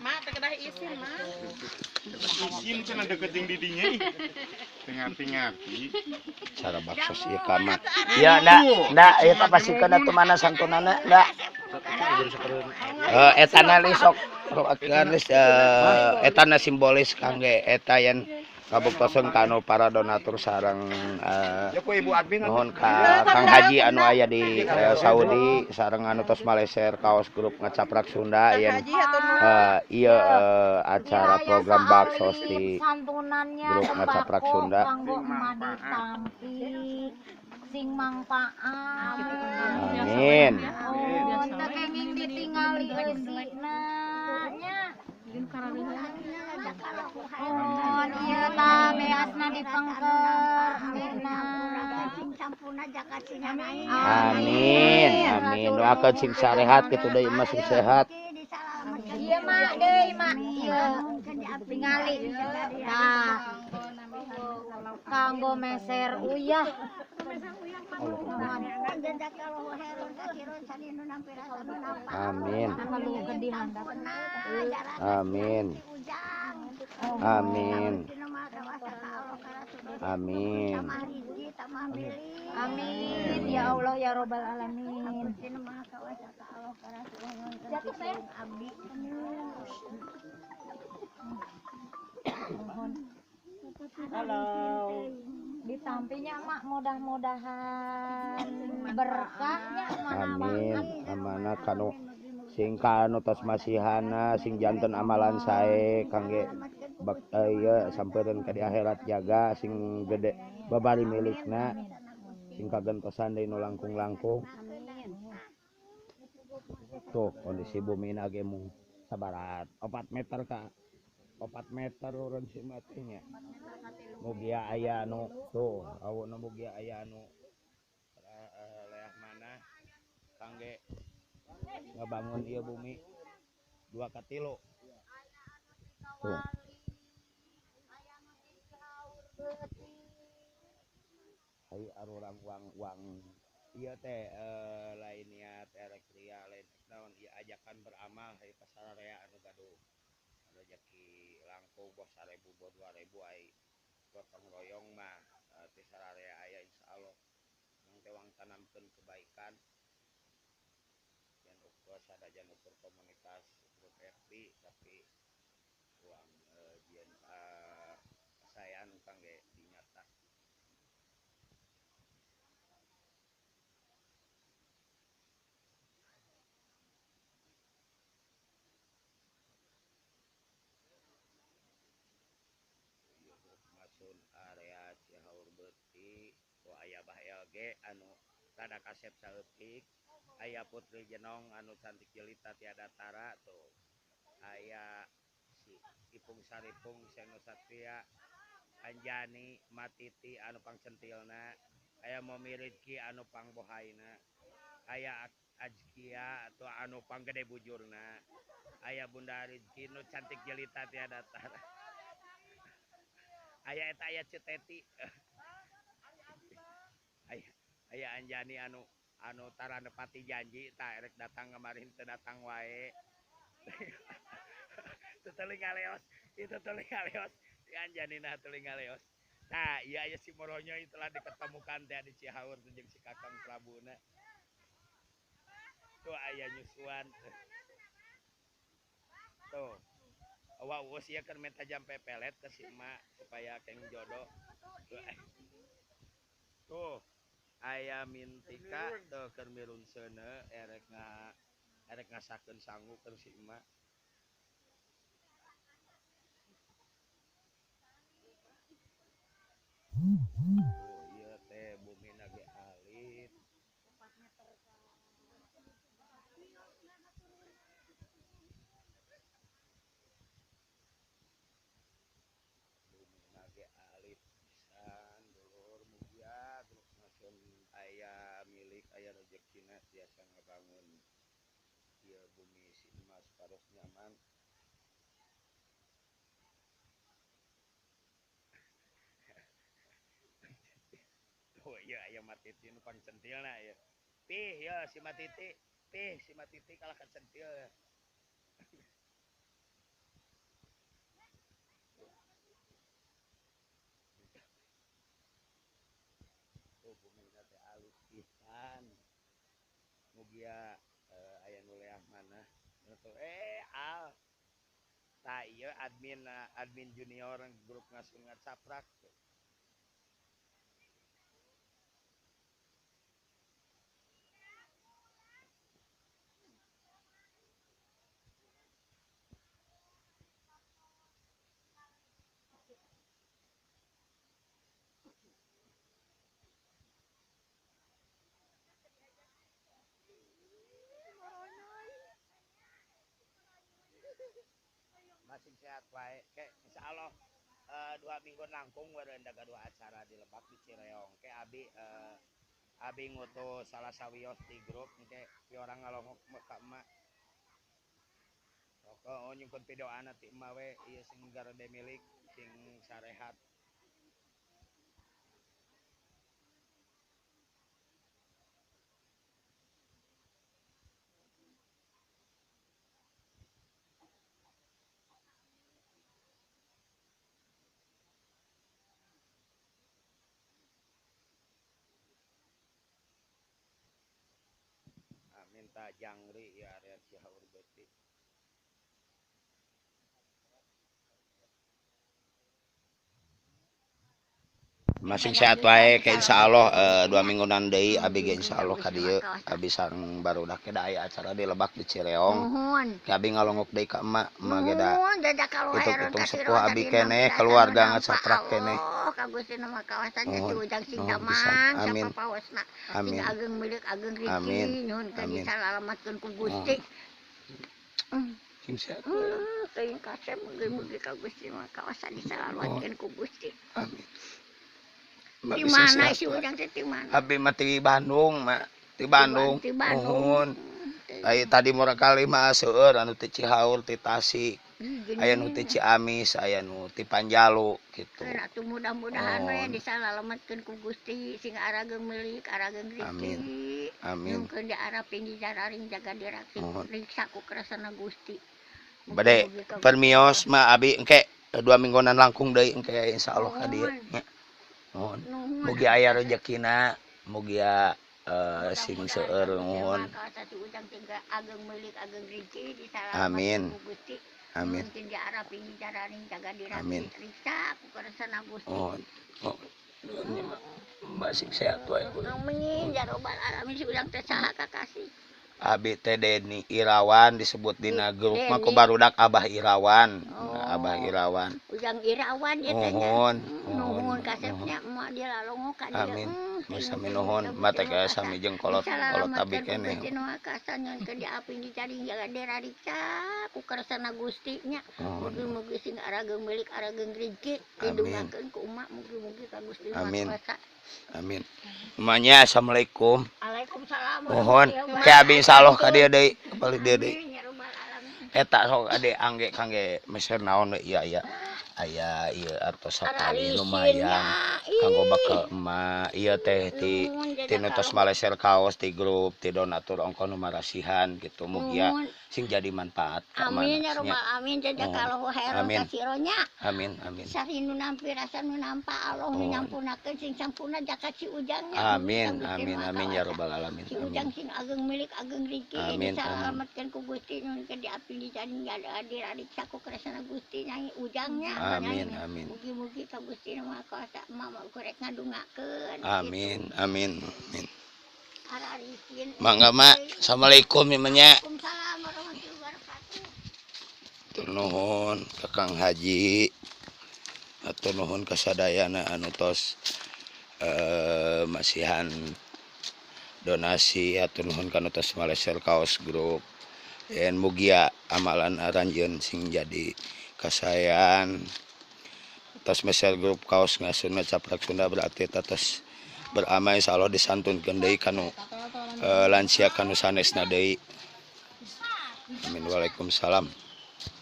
Mak, kedah isin, Mak. Isin cenah deket jeung didinya. Ngerti-ngerti. Cara baksos ieu kama. Ya da eta pasikeun atuh mana santunana da. Etana li sok geus etana simbolis kangge eta yen kabuktosan kanu para donatur sareng nuhun ka Kang Haji anu aya di Saudi sareng anu tos Maleser kaos grup ngacaprak Sunda yen ieu acara program baksos di grup ngacaprak Sunda kanggo madi tampi sing mangpaat. Amin. Oh, teu kenging ditingali eusina nya. Oh, ieu tah beasna dipengker. Amin. Amin. Doakeun sing sarehat kitu deui mah sing sehat. Ieu mah deui mah ieu tingali. Tah. Kanggo meser uyah. Amin. Amin. Amin. Amin. Amin ya Allah ya Rabbal alamin. Halo. Ditampinya mak mudah-mudahan berkahnya Amin. Amanah kanu sing kanu tos masihana sing janten amalan sae kangge ieu sampeureun ka di akhirat jaga sing gede babari milikna sing kagentosan deui nu langkung-langkung. Tuh kondisi bumi ge mung sabarat 4 meter ka 4 meter urang si mati nya. Mugia aya anu tuh aweuna mugia aya anu leah mana kangge ngabangun ieu bumi 2 ka 3. Tuh. Hai arurang uang ieu teh lain niat erek ria lain naon ieu ajakan beramal hari pasararea anu gaduh rezeki langkung bos 1000 bos 2000 ai gotong royong mah ti sararea aya insyaallah nang tewang tanamkeun kebaikan yen ukur sadajan ukur komunitas grup FB tapi uang jen kesayan kangge dinyata. Masun area Cihaur Beuti ku aya Bah LG anu rada kasep saeutik aya Putri Jenong anu cantik jelita tiada tara tuh aya si Ipung Saripung Seno Satria Anjani Matiti anu pangcentilna aya Momi Rizki anu pangbohaina aya Ajkia atau anu panggede bujurna aya Bunda Rizki nu cantik jelita tiada tara aya eta aya Ceteti aya Anjani anu tara nepati janji tak erek datang kemarin teu datang wae itu telinga leos si Anjani nah telinga leos nah iya aya si Moronyo telah diketemukan teh di Cihaur jeung si Kakang Prabuna tuh aya nyusuan tuh uus ieu keur menta jam pepelet ke si emak supaya keng jodoh tuh aya Mintika tuh keur mirunseuneu erek ngasakeun sangu keur si emak tuh ieu teh bumina ge alit pisan dulur mugia grup nasion aya milik aya rezekina tiasa ngabangun ieu bumi si emas paros nyaman ya aya matiti nu koncentilna ya. Pih ya si matiti, pih si matiti kalah kencentil ya. Oh bumina teh alus pisan. Mugia aya nu leah mana. Al. Tah ieu admin junior grup Ngasun Ngacaprak. Masih sehat wae. Ke insyaallah 2 minggu nangkung weureuh gaduh acara di Lebak di Cireong. Ke abi ngutus salah sawios di grup engke pi orang ngalongok ka emak. Sok nyungkeun videoana ti emak we ieu sing garede milik sing sarehat. Minta jangri ya area Cihaur Beuti. Masing sehat wae ke insyaallah 2 mingguan deui abi ge insyaallah ka dieu abi sareng barudak da aya acara di Lebak di Cireong. Ke abi ngalongok deui ka emak ge da. Hitung sepuh abi kene keluarga Ngacaprak kene. Ka Gusti nama kawasannya di Ujang Singdamang siapa paosna. Amin. Ageng milik ageng Riki nyuhun ka disalalamatkeun ku Gusti. Sing sehat. Teuing kasep mugi-mugi ka Gusti nama kawasan disalalamatkeun ku Gusti. Amin. Di mana si Ujang teh di mana? Abi mah di Bandung, mak. Di Bandung. Nuhun. Aya tadi murah kali mah seueur anu ti Cihaur, ti Tasik. Aya nu ti Ciamis, aya nu ti Panjalu gitu. Atuh mudah-mudahan we disalalamatkeun ku Gusti sing arageung milik arageung Riki. Amin. Amin. Nyungkeun diarapin di jararing jaga diraksi riksa ku keresana Gusti. Bade permios mah abi engke 2 mingguan langkung deui engke insyaallah ka dieu nya. Nuhun. Mugi aya rezekina, mugi sing seueur nuhun. Amin. Amin. Amin. Oh. Mbak sing sehat wae. Amin ya robbal alamin si urang teh saha kakasih. Abi teh Deni Irawan disebut dina grup mah ku barudak Abah Irawan. Abah Irawan. Ujang Irawan ya teh. Nuhun kasepnya emak dia lalongok ka dia. Amin. Sami nuhun mate ka sami jeung kolot abi keneh. Cenah kasanyan ke di api dicari jaga daerah rica ku keresana Gusti nya. Mugi-mugi sing arageung milik arageung Riki didungakeun ku umat mugi-mugi ka Gusti Maha Kuasa. Amin. Emanya assalamualaikum. Waalaikumsalam. Mohon ke abi insyaallah ka dieu deui, balik dieu deui. Eta sok ade angge kangge meser naon we iya. Aya ieu artos sakali lumayan kanggo bakal emak ieu teh ti nutos maleser kaos ti grup ti donatur ongkon nu marasihan gitu mugia sing jadi manfaat ka mana. Amin ya robbal alamin jaga kalau haeron ka sironya. Amin. Sari nu nampi rasa nu nampa Allah nu nyampunakeun sing sampurna jaka si Ujangnya. Amin ya robbal alamin. Si Ujang sing ageng milik ageng Riki disalamatkeun ku Gusti nu ke di api dijaring ada adik saku keresana Gusti nyanyi Ujangnya. Amin. Mugi-mugi ka Gusti Maha Kuasa mama gorek ngadungakeun. Amin. Hararisin. Mangga mak. Assalamualaikum imanya. Waalaikumsalam warahmatullahi wabarakatuh. Nuhun Kakang Haji. Atau nuhun kasadayana anu tos masihan donasi atau nuhun kana tos maleser kaos grup. Yen mugia amalan aranjeun sing jadi kasayan atas mesel grup kaos Ngasun Ngacaprak Sunda berarti atas beramai insyaallah disantunkeun deui kanu lansia kanu sanesna deui. Amin. Waalaikumsalam.